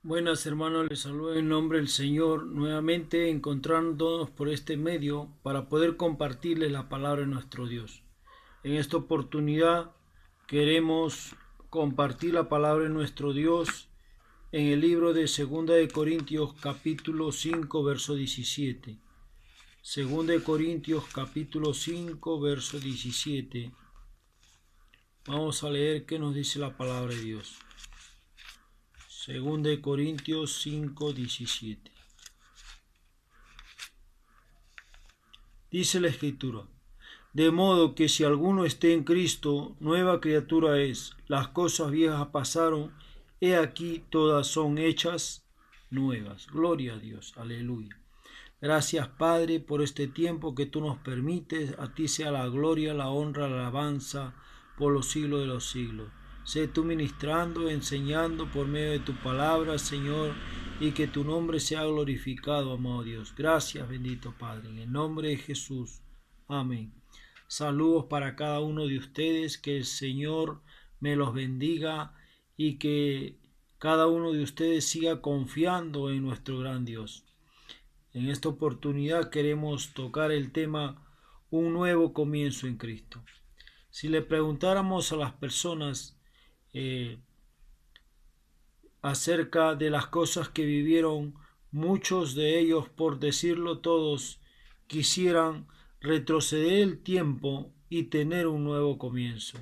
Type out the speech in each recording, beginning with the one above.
Buenas hermanos, les saludo en nombre del Señor, nuevamente encontrándonos por este medio para poder compartirles la palabra de nuestro Dios. En esta oportunidad queremos compartir la palabra de nuestro Dios en el libro de 2 capítulo 5, verso 17. 2 capítulo 5, verso 17. Vamos a leer qué nos dice la palabra de Dios. 2 5, 17. Dice la Escritura: de modo que si alguno esté en Cristo, nueva criatura es. Las cosas viejas pasaron, he aquí todas son hechas nuevas. Gloria a Dios, aleluya. Gracias, Padre, por este tiempo que tú nos permites. A ti sea la gloria, la honra, la alabanza por los siglos de los siglos. Sé tú ministrando, enseñando por medio de tu palabra, Señor, y que tu nombre sea glorificado, amado Dios. Gracias, bendito Padre, en el nombre de Jesús. Amén. Saludos para cada uno de ustedes, que el Señor me los bendiga y que cada uno de ustedes siga confiando en nuestro gran Dios. En esta oportunidad queremos tocar el tema un nuevo comienzo en Cristo. Si le preguntáramos a las personas acerca de las cosas que vivieron, muchos de ellos, por decirlo todos, quisieran retroceder el tiempo y tener un nuevo comienzo.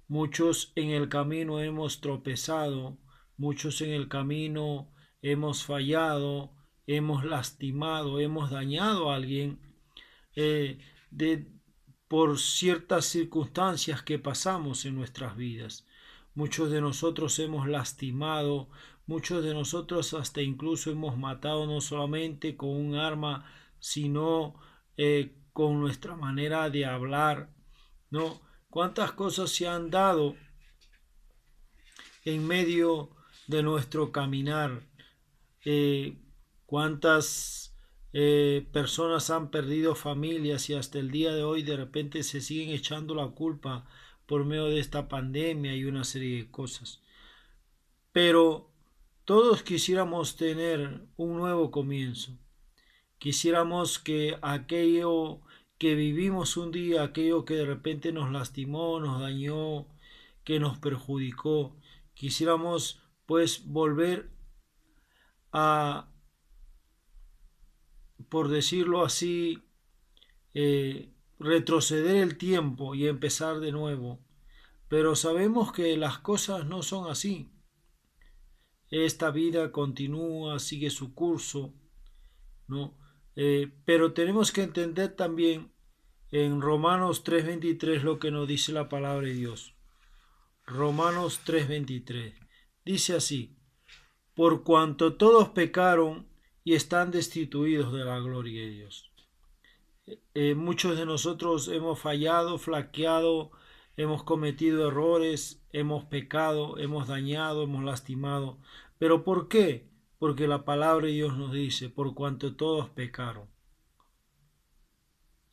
Muchos en el camino hemos tropezado, muchos en el camino hemos fallado, hemos lastimado, hemos dañado a alguien eh, de, por ciertas circunstancias que pasamos en nuestras vidas. Muchos de nosotros hemos lastimado, muchos de nosotros hasta incluso hemos matado no solamente con un arma, sino con nuestra manera de hablar, ¿no? ¿Cuántas cosas se han dado en medio de nuestro caminar? ¿Cuántas personas han perdido familias y hasta el día de hoy de repente se siguen echando la culpa por medio de esta pandemia y una serie de cosas? Pero todos quisiéramos tener un nuevo comienzo. Quisiéramos que aquello que vivimos un día, aquello que de repente nos lastimó, nos dañó, que nos perjudicó, quisiéramos pues volver a, por decirlo así, retroceder el tiempo y empezar de nuevo. Pero sabemos que las cosas no son así. Esta vida continúa, sigue su curso, ¿no? Pero tenemos que entender también en Romanos 3:23 lo que nos dice la palabra de Dios. Romanos 3:23 dice así: por cuanto todos pecaron y están destituidos de la gloria de Dios. Muchos de nosotros hemos fallado, flaqueado, hemos cometido errores, hemos pecado, hemos dañado, hemos lastimado. ¿Pero por qué? Porque la palabra de Dios nos dice: por cuanto todos pecaron.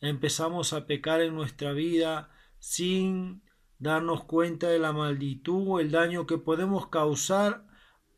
Empezamos a pecar en nuestra vida sin darnos cuenta de la magnitud o el daño que podemos causar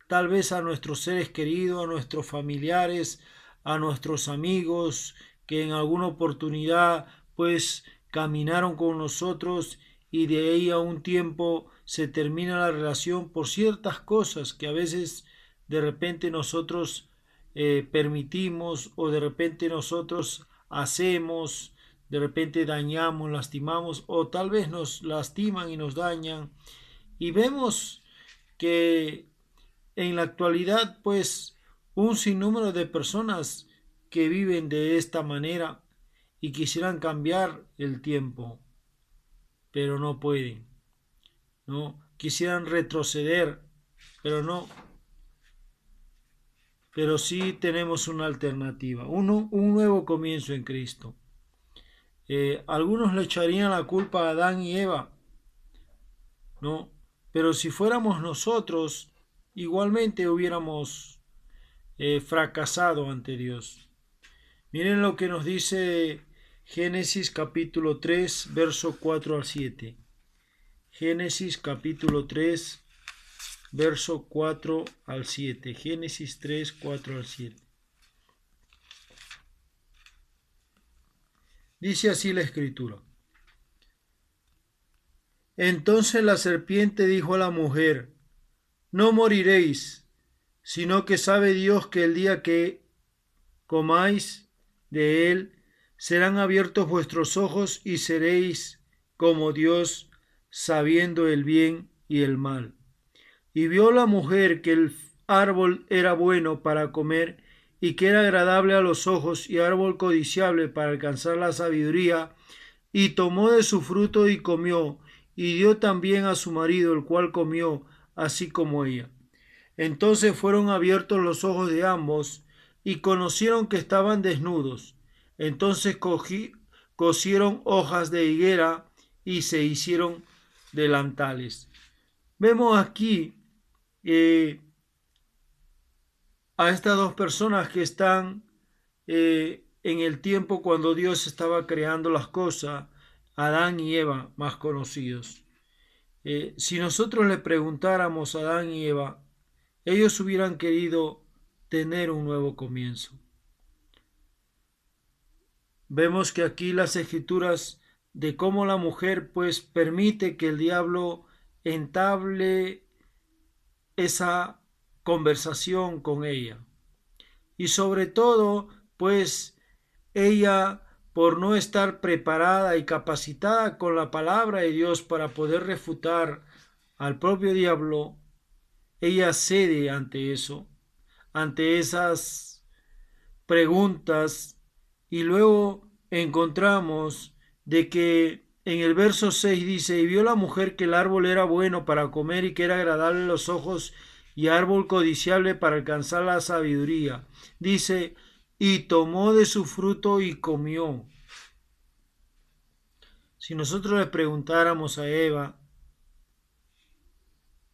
tal vez a nuestros seres queridos, a nuestros familiares, a nuestros amigos que en alguna oportunidad pues caminaron con nosotros y de ahí a un tiempo se termina la relación por ciertas cosas que a veces de repente nosotros permitimos o de repente nosotros hacemos, de repente dañamos, lastimamos o tal vez nos lastiman y nos dañan y vemos que en la actualidad pues un sinnúmero de personas que viven de esta manera y quisieran cambiar el tiempo, pero no pueden, ¿no? Quisieran retroceder, pero no. Pero sí tenemos una alternativa, un nuevo comienzo en Cristo. Algunos le echarían la culpa a Adán y Eva, ¿no? Pero si fuéramos nosotros, igualmente hubiéramos fracasado ante Dios. Miren lo que nos dice Génesis capítulo 3, verso 4 al 7. Génesis capítulo 3, verso 4 al 7. Génesis 3, 4 al 7. Dice así la escritura. Entonces la serpiente dijo a la mujer, no moriréis, sino que sabe Dios que el día que comáis de él, serán abiertos vuestros ojos y seréis como Dios, sabiendo el bien y el mal. Y vio la mujer que el árbol era bueno para comer y que era agradable a los ojos y árbol codiciable para alcanzar la sabiduría, y tomó de su fruto y comió, y dio también a su marido, el cual comió, así como ella. Entonces fueron abiertos los ojos de ambos, y conocieron que estaban desnudos. Entonces cosieron hojas de higuera y se hicieron delantales. Vemos aquí a estas dos personas que están en el tiempo cuando Dios estaba creando las cosas, Adán y Eva más conocidos. Si nosotros le preguntáramos a Adán y Eva, ellos hubieran querido tener un nuevo comienzo. Vemos que aquí las escrituras de cómo la mujer pues permite que el diablo entable esa conversación con ella. Y sobre todo, pues ella, por no estar preparada y capacitada con la palabra de Dios para poder refutar al propio diablo, ella cede ante eso, ante esas preguntas, y luego encontramos de que en el verso 6 dice, y vio la mujer que el árbol era bueno para comer y que era agradable a los ojos y árbol codiciable para alcanzar la sabiduría. Dice, y tomó de su fruto y comió. Si nosotros le preguntáramos a Eva,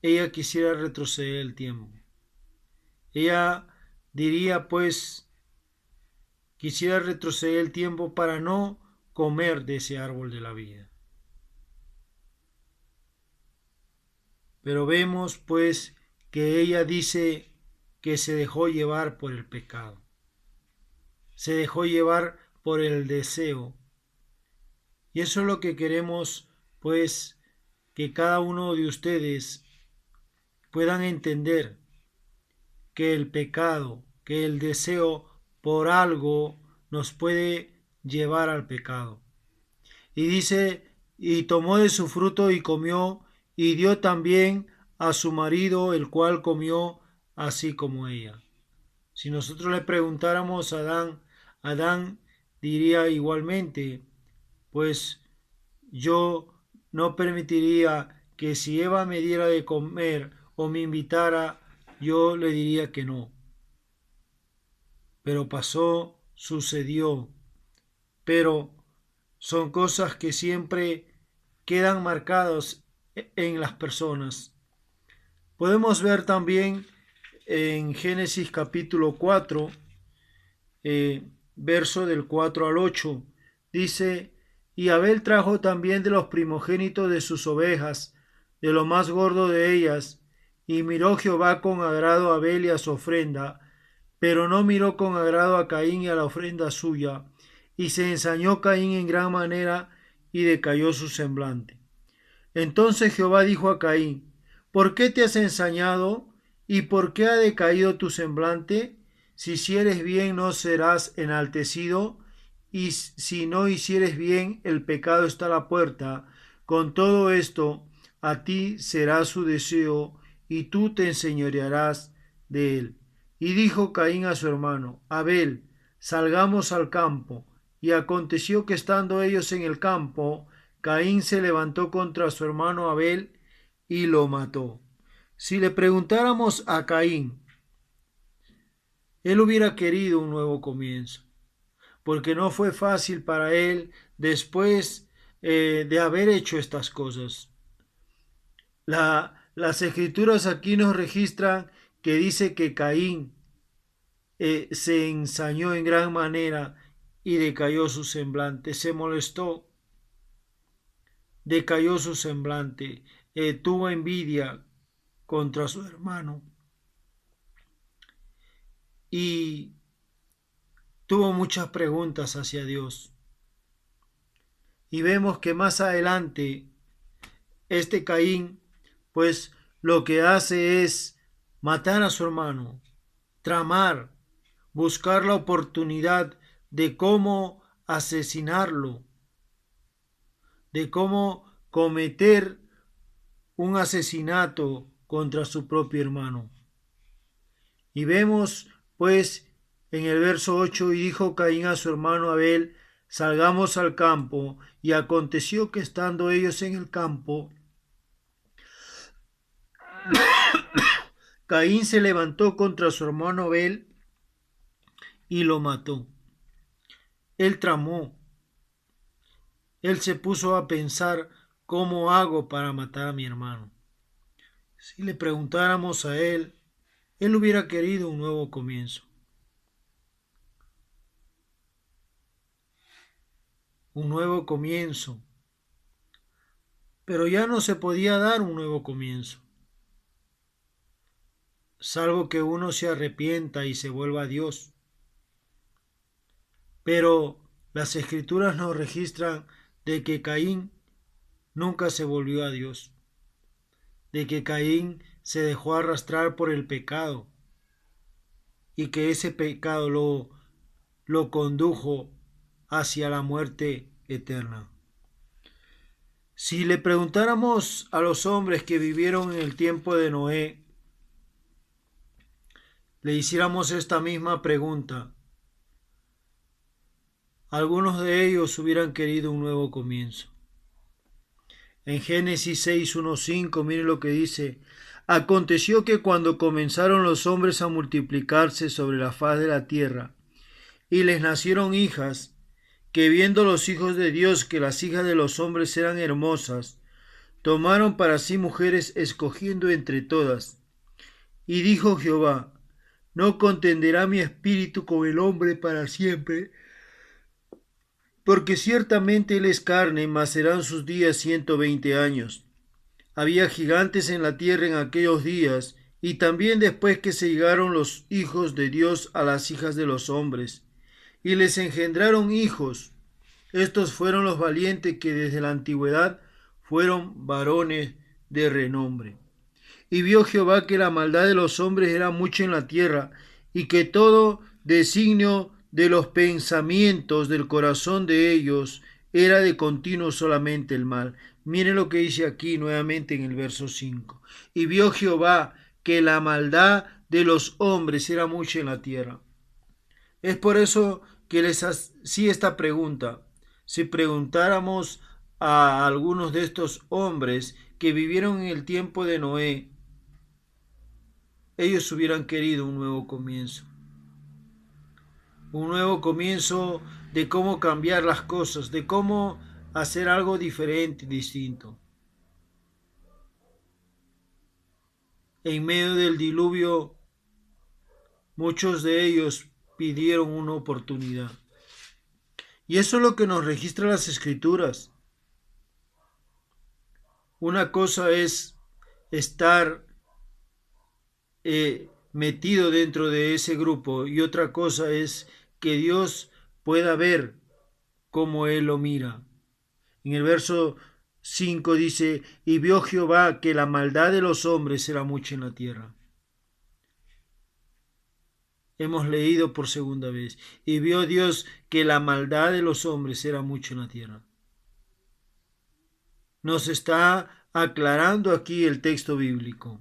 ella quisiera retroceder el tiempo. Ella diría, pues, quisiera retroceder el tiempo para no comer de ese árbol de la vida. Pero vemos, pues, que ella dice que se dejó llevar por el pecado. Se dejó llevar por el deseo. Y eso es lo que queremos, pues, que cada uno de ustedes puedan entender, que el pecado, que el deseo por algo nos puede llevar al pecado. Y dice, y tomó de su fruto y comió, y dio también a su marido, el cual comió así como ella. Si nosotros le preguntáramos a Adán, Adán diría igualmente, pues yo no permitiría que si Eva me diera de comer o me invitara, yo le diría que no. Pero pasó, sucedió, pero son cosas que siempre quedan marcadas en las personas. Podemos ver también en Génesis capítulo 4, verso del 4 al 8, dice, y Abel trajo también de los primogénitos de sus ovejas, de lo más gordo de ellas, y miró Jehová con agrado a Abel y a su ofrenda, pero no miró con agrado a Caín y a la ofrenda suya, y se ensañó Caín en gran manera, y decayó su semblante. Entonces Jehová dijo a Caín, ¿por qué te has ensañado? ¿Y por qué ha decaído tu semblante? Si hicieres bien no serás enaltecido, y si no hicieres bien el pecado está a la puerta. Con todo esto a ti será su deseo, y tú te enseñorearás de él. Y dijo Caín a su hermano, Abel, salgamos al campo. Y aconteció que estando ellos en el campo, Caín se levantó contra su hermano Abel y lo mató. Si le preguntáramos a Caín, él hubiera querido un nuevo comienzo, porque no fue fácil para él después de haber hecho estas cosas. Las escrituras aquí nos registran que dice que Caín se ensañó en gran manera y decayó su semblante, se molestó, decayó su semblante, tuvo envidia contra su hermano y tuvo muchas preguntas hacia Dios. Y vemos que más adelante este Caín, pues lo que hace es matar a su hermano, tramar, buscar la oportunidad de cómo asesinarlo, de cómo cometer un asesinato contra su propio hermano. Y vemos pues en el verso 8, y dijo Caín a su hermano Abel, salgamos al campo, y aconteció que estando ellos en el campo, Caín se levantó contra su hermano Abel y lo mató. Él tramó, él se puso a pensar, ¿cómo hago para matar a mi hermano? Si le preguntáramos a él hubiera querido un nuevo comienzo. Un nuevo comienzo. Pero ya no se podía dar un nuevo comienzo, salvo que uno se arrepienta y se vuelva a Dios. Pero las Escrituras nos registran de que Caín nunca se volvió a Dios, de que Caín se dejó arrastrar por el pecado y que ese pecado lo condujo hacia la muerte eterna. Si le preguntáramos a los hombres que vivieron en el tiempo de Noé, le hiciéramos esta misma pregunta, algunos de ellos hubieran querido un nuevo comienzo. En Génesis 6:1-5, mire lo que dice: aconteció que cuando comenzaron los hombres a multiplicarse sobre la faz de la tierra, y les nacieron hijas, que viendo los hijos de Dios que las hijas de los hombres eran hermosas, tomaron para sí mujeres escogiendo entre todas. Y dijo Jehová: no contenderá mi espíritu con el hombre para siempre, porque ciertamente él es carne, mas serán sus días 120 años. Había gigantes en la tierra en aquellos días, y también después que se llegaron los hijos de Dios a las hijas de los hombres, y les engendraron hijos. Estos fueron los valientes que desde la antigüedad fueron varones de renombre. Y vio Jehová que la maldad de los hombres era mucha en la tierra, y que todo designio de los pensamientos del corazón de ellos era de continuo solamente el mal. Miren lo que dice aquí nuevamente en el verso 5. Y vio Jehová que la maldad de los hombres era mucha en la tierra. Es por eso que les hacía esta pregunta. Si preguntáramos a algunos de estos hombres que vivieron en el tiempo de Noé, ellos hubieran querido un nuevo comienzo. Un nuevo comienzo de cómo cambiar las cosas, de cómo hacer algo diferente, distinto. En medio del diluvio, muchos de ellos pidieron una oportunidad. Y eso es lo que nos registra las Escrituras. Una cosa es estar metido dentro de ese grupo y otra cosa es que Dios pueda ver cómo Él lo mira. En el verso 5 dice: y vio Jehová que la maldad de los hombres era mucha en la tierra. Hemos leído por segunda vez: y vio Dios que la maldad de los hombres era mucha en la tierra. Nos está aclarando aquí el texto bíblico.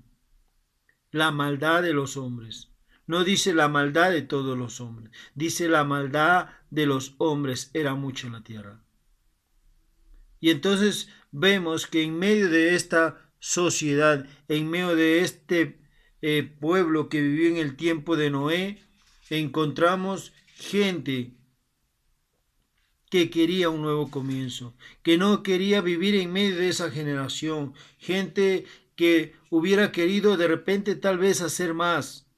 La maldad de los hombres. No dice la maldad de todos los hombres. Dice la maldad de los hombres era mucha en la tierra. Y entonces vemos que en medio de esta sociedad, en medio de este pueblo que vivió en el tiempo de Noé, encontramos gente que quería un nuevo comienzo, que no quería vivir en medio de esa generación, gente que hubiera querido de repente tal vez hacer más.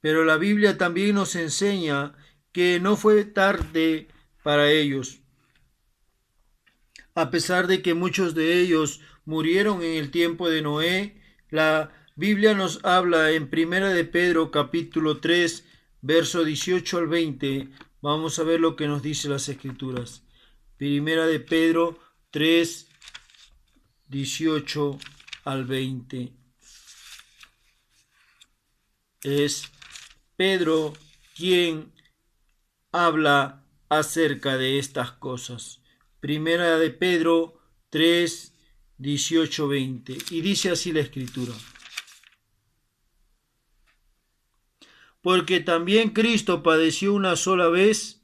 Pero la Biblia también nos enseña que no fue tarde para ellos. A pesar de que muchos de ellos murieron en el tiempo de Noé. La Biblia nos habla en Primera de Pedro capítulo 3, verso 18 al 20. Vamos a ver lo que nos dice las Escrituras. Primera de Pedro 3, 18 al 20. Es Pedro quien habla acerca de estas cosas. Primera de Pedro 3, 18, 20. Y dice así la Escritura. Porque también Cristo padeció una sola vez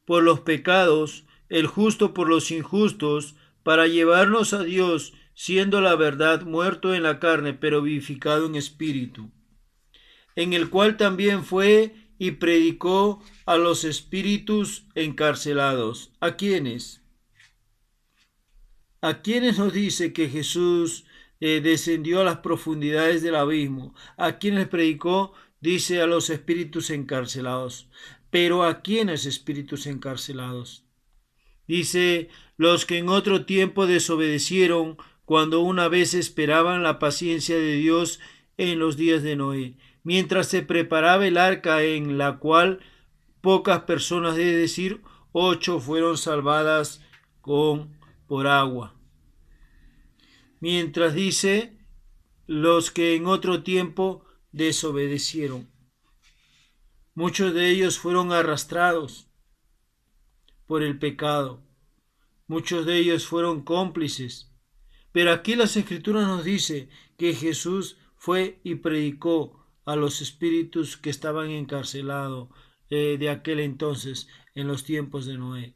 por los pecados, el justo por los injustos, para llevarnos a Dios, siendo la verdad muerto en la carne, pero vivificado en espíritu, en el cual también fue y predicó a los espíritus encarcelados. ¿A quiénes? ¿A quiénes nos dice que Jesús descendió a las profundidades del abismo? ¿A quiénes predicó? Dice a los espíritus encarcelados. ¿Pero a quiénes espíritus encarcelados? Dice, los que en otro tiempo desobedecieron cuando una vez esperaban la paciencia de Dios en los días de Noé, mientras se preparaba el arca en la cual pocas personas, es decir, 8 fueron salvadas por agua. Mientras dice, los que en otro tiempo desobedecieron. Muchos de ellos fueron arrastrados por el pecado. Muchos de ellos fueron cómplices. Pero aquí las Escrituras nos dice que Jesús fue y predicó a los espíritus que estaban encarcelados de aquel entonces, en los tiempos de Noé.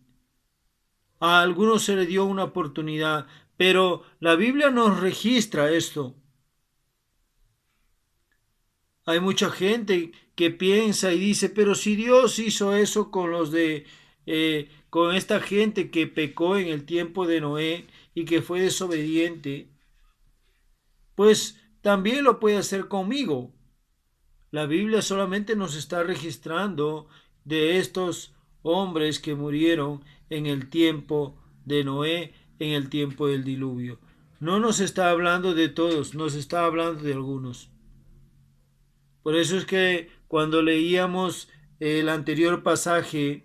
A algunos se le dio una oportunidad, pero la Biblia nos registra esto. Hay mucha gente que piensa y dice, pero si Dios hizo eso con con esta gente que pecó en el tiempo de Noé y que fue desobediente, pues también lo puede hacer conmigo. La Biblia solamente nos está registrando de estos hombres que murieron en el tiempo de Noé, en el tiempo del diluvio. No nos está hablando de todos, nos está hablando de algunos. Por eso es que cuando leíamos el anterior pasaje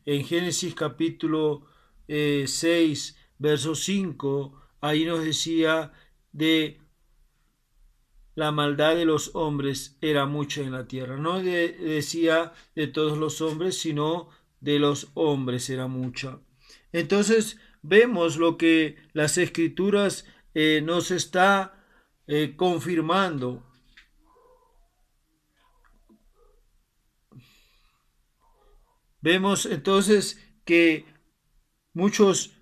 en Génesis capítulo 6, verso 5, ahí nos decía de la maldad de los hombres era mucha en la tierra. No decía de todos los hombres, sino de los hombres era mucha. Entonces vemos lo que las Escrituras nos está confirmando. Vemos entonces que muchos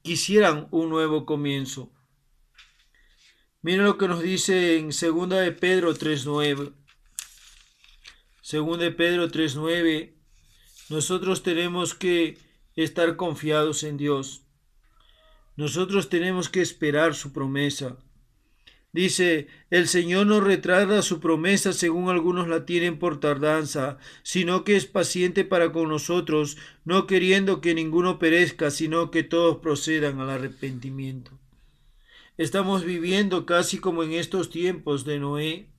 quisieran un nuevo comienzo. Miren lo que nos dice en 2 de Pedro 3:9. 2 de Pedro 3:9. Nosotros tenemos que estar confiados en Dios. Nosotros tenemos que esperar su promesa. Dice, el Señor no retarda su promesa según algunos la tienen por tardanza, sino que es paciente para con nosotros, no queriendo que ninguno perezca, sino que todos procedan al arrepentimiento. Estamos viviendo casi como en estos tiempos de Noé.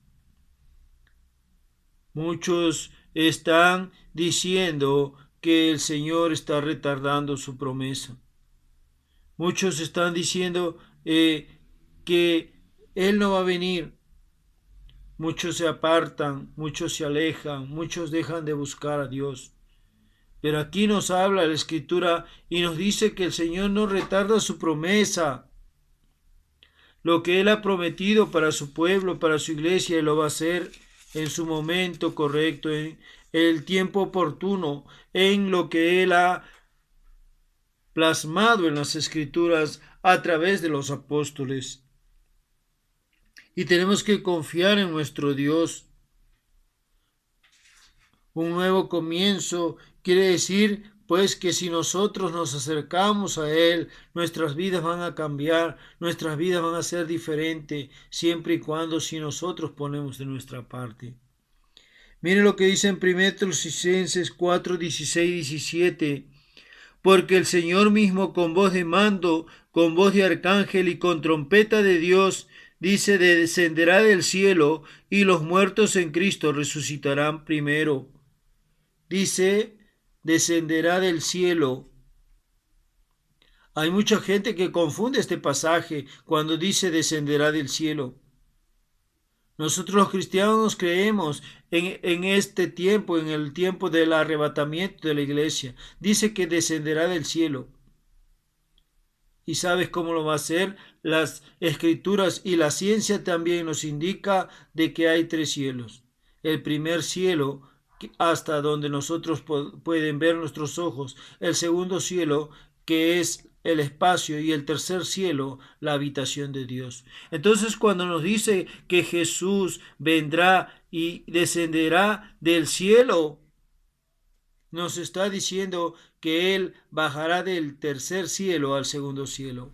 Muchos están diciendo que el Señor está retardando su promesa. Muchos están diciendo que Él no va a venir. Muchos se apartan, muchos se alejan, muchos dejan de buscar a Dios. Pero aquí nos habla la Escritura y nos dice que el Señor no retarda su promesa. Lo que Él ha prometido para su pueblo, para su iglesia, Él lo va a hacer en su momento correcto, en el tiempo oportuno, en lo que Él ha plasmado en las Escrituras a través de los apóstoles. Y tenemos que confiar en nuestro Dios. Un nuevo comienzo quiere decir pues que si nosotros nos acercamos a Él, nuestras vidas van a cambiar, nuestras vidas van a ser diferentes, siempre y cuando si nosotros ponemos de nuestra parte. Miren lo que dice en 1 Tesalonicenses 4, 16 y 17. porque el Señor mismo con voz de mando, con voz de arcángel y con trompeta de Dios, dice, descenderá del cielo y los muertos en Cristo resucitarán primero. Dice, descenderá del cielo. Hay mucha gente que confunde este pasaje cuando dice descenderá del cielo. Nosotros los cristianos creemos en este tiempo, en el tiempo del arrebatamiento de la iglesia. Dice que descenderá del cielo. ¿Y sabes cómo lo va a hacer? Las escrituras y la ciencia también nos indica de que hay tres cielos. El primer cielo, hasta donde nosotros pueden ver nuestros ojos. El segundo cielo, que es el espacio, y el tercer cielo, la habitación de Dios. Entonces, cuando nos dice que Jesús vendrá y descenderá del cielo, nos está diciendo que Él bajará del tercer cielo al segundo cielo.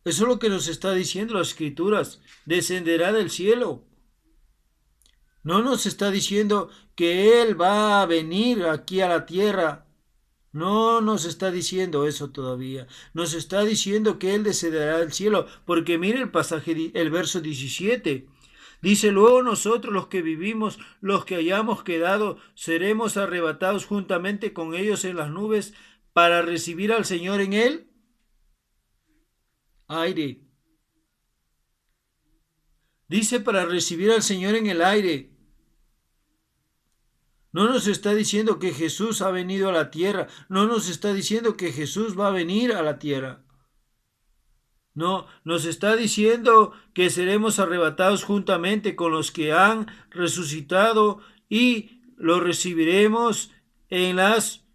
Eso es lo que nos está diciendo las escrituras. Descenderá del cielo. No nos está diciendo que Él va a venir aquí a la tierra. No nos está diciendo eso todavía. Nos está diciendo que Él descenderá del cielo. Porque mire el pasaje, el verso 17. Dice, luego nosotros los que vivimos, los que hayamos quedado, seremos arrebatados juntamente con ellos en las nubes para recibir al Señor en el aire. Dice para recibir al Señor en el aire. No nos está diciendo que Jesús ha venido a la tierra. No nos está diciendo que Jesús va a venir a la tierra. No, nos está diciendo que seremos arrebatados juntamente con los que han resucitado y lo recibiremos en las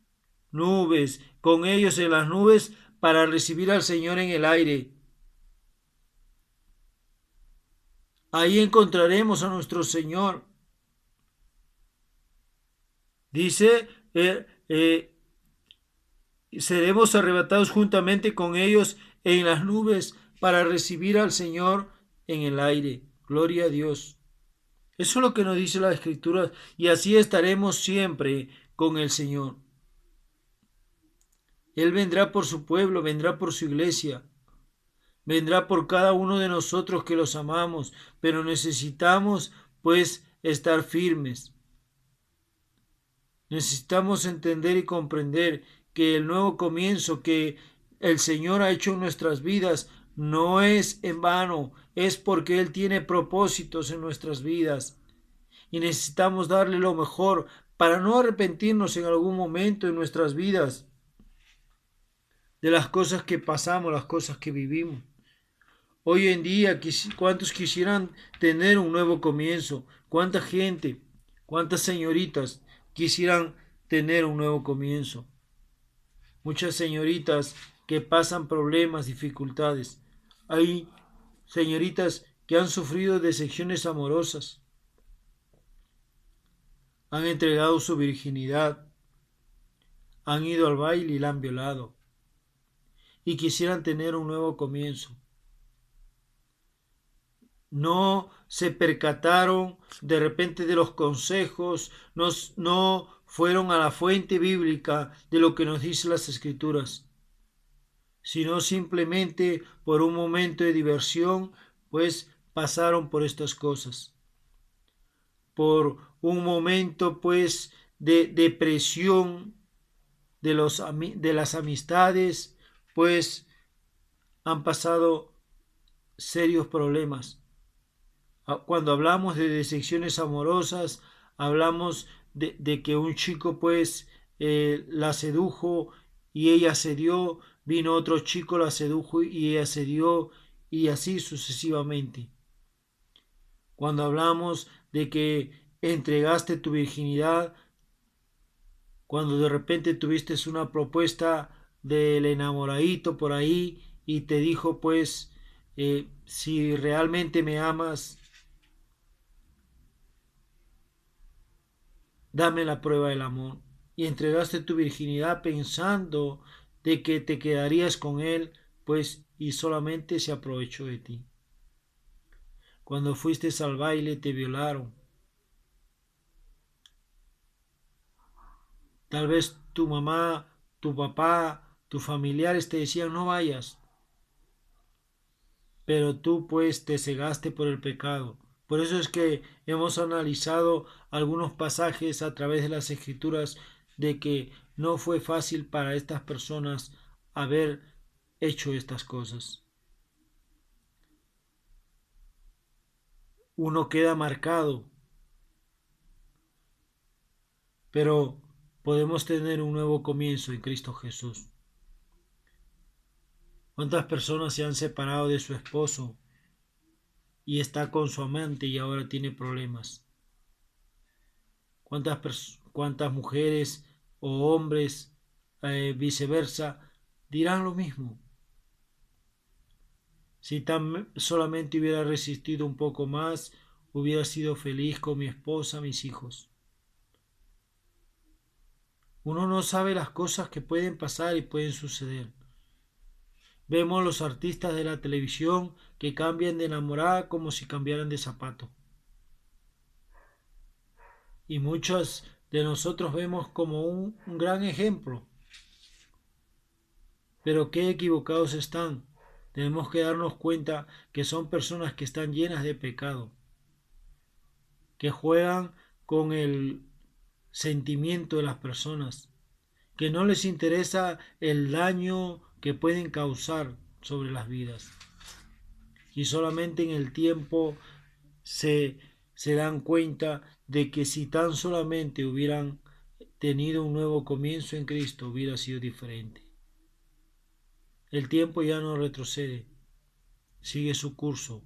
nubes, con ellos en las nubes para recibir al Señor en el aire. Ahí encontraremos a nuestro Señor. Dice, seremos arrebatados juntamente con ellos en las nubes para recibir al Señor en el aire. Gloria a Dios. Eso es lo que nos dice la Escritura, y así estaremos siempre con el Señor. Él vendrá por su pueblo, vendrá por su iglesia, vendrá por cada uno de nosotros que los amamos, pero necesitamos pues estar firmes. Necesitamos entender y comprender que el nuevo comienzo que el Señor ha hecho en nuestras vidas no es en vano, es porque Él tiene propósitos en nuestras vidas. Y necesitamos darle lo mejor para no arrepentirnos en algún momento en nuestras vidas de las cosas que pasamos, las cosas que vivimos. Hoy en día, ¿cuántos quisieran tener un nuevo comienzo? ¿Cuánta gente, cuántas señoritas quisieran tener un nuevo comienzo? Muchas señoritas que pasan problemas, dificultades. Hay señoritas que han sufrido decepciones amorosas, han entregado su virginidad, han ido al baile y la han violado, y quisieran tener un nuevo comienzo. No se percataron de repente de los consejos, no fueron a la fuente bíblica de lo que nos dicen las Escrituras, sino simplemente por un momento de diversión, pues pasaron por estas cosas. Por un momento, pues, de depresión de las amistades, pues han pasado serios problemas. Cuando hablamos de decepciones amorosas, hablamos de que un chico pues la sedujo y ella cedió, vino otro chico, la sedujo y ella cedió, y así sucesivamente. Cuando hablamos de que entregaste tu virginidad, cuando de repente tuviste una propuesta del enamoradito por ahí y te dijo pues si realmente me amas, dame la prueba del amor, y entregaste tu virginidad pensando de que te quedarías con él, pues, y solamente se aprovechó de ti. Cuando fuiste al baile te violaron. Tal vez tu mamá, tu papá, tus familiares te decían no vayas, pero tú pues te cegaste por el pecado. Por eso es que hemos analizado algunos pasajes a través de las escrituras de que no fue fácil para estas personas haber hecho estas cosas. Uno queda marcado, pero podemos tener un nuevo comienzo en Cristo Jesús. ¿Cuántas personas se han separado de su esposo y está con su amante y ahora tiene problemas? ¿Cuántas mujeres o hombres viceversa dirán lo mismo? Si tan solamente hubiera resistido un poco más, hubiera sido feliz con mi esposa, mis hijos. Uno no sabe las cosas que pueden pasar y pueden suceder. Vemos los artistas de la televisión que cambian de enamorada como si cambiaran de zapato. Y muchos de nosotros vemos como un gran ejemplo. Pero qué equivocados están. Tenemos que darnos cuenta que son personas que están llenas de pecado, que juegan con el sentimiento de las personas, que no les interesa el daño que pueden causar sobre las vidas. Y solamente en el tiempo se dan cuenta de que si tan solamente hubieran tenido un nuevo comienzo en Cristo, hubiera sido diferente. El tiempo ya no retrocede, sigue su curso,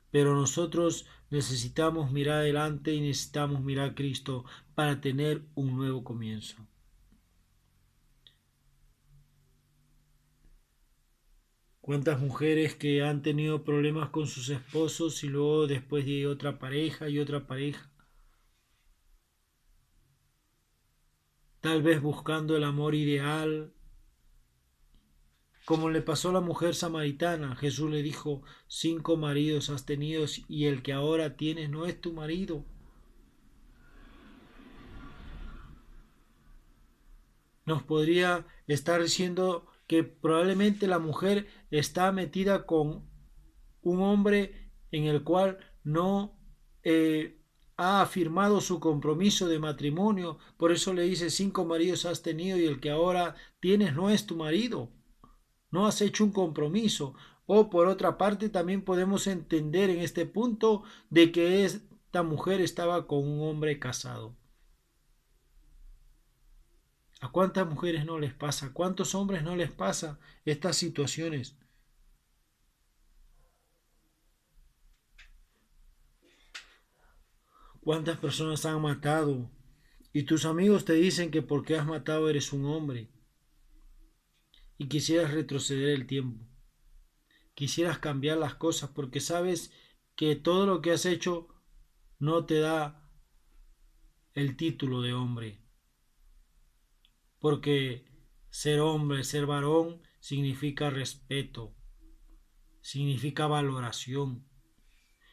pero nosotros necesitamos mirar adelante y necesitamos mirar a Cristo para tener un nuevo comienzo. ¿Cuántas mujeres que han tenido problemas con sus esposos y luego después de otra pareja y otra pareja? Tal vez buscando el amor ideal, como le pasó a la mujer samaritana. Jesús le dijo, 5 maridos has tenido y el que ahora tienes no es tu marido. Nos podría estar diciendo que probablemente la mujer está metida con un hombre en el cual no ha afirmado su compromiso de matrimonio. Por eso le dice, 5 maridos has tenido y el que ahora tienes no es tu marido. No has hecho un compromiso. O por otra parte también podemos entender en este punto de que esta mujer estaba con un hombre casado. ¿A cuántas mujeres no les pasa? ¿A cuántos hombres no les pasa estas situaciones? ¿Cuántas personas han matado? Y tus amigos te dicen que porque has matado eres un hombre. Y quisieras retroceder el tiempo. Quisieras cambiar las cosas porque sabes que todo lo que has hecho no te da el título de hombre. Porque ser hombre, ser varón, significa respeto, significa valoración,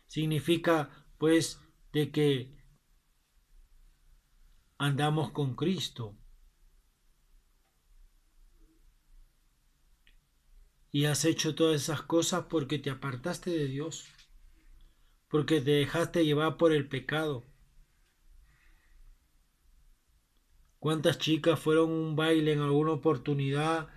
significa pues de que andamos con Cristo. Y has hecho todas esas cosas porque te apartaste de Dios, porque te dejaste llevar por el pecado. ¿Cuántas chicas fueron a un baile en alguna oportunidad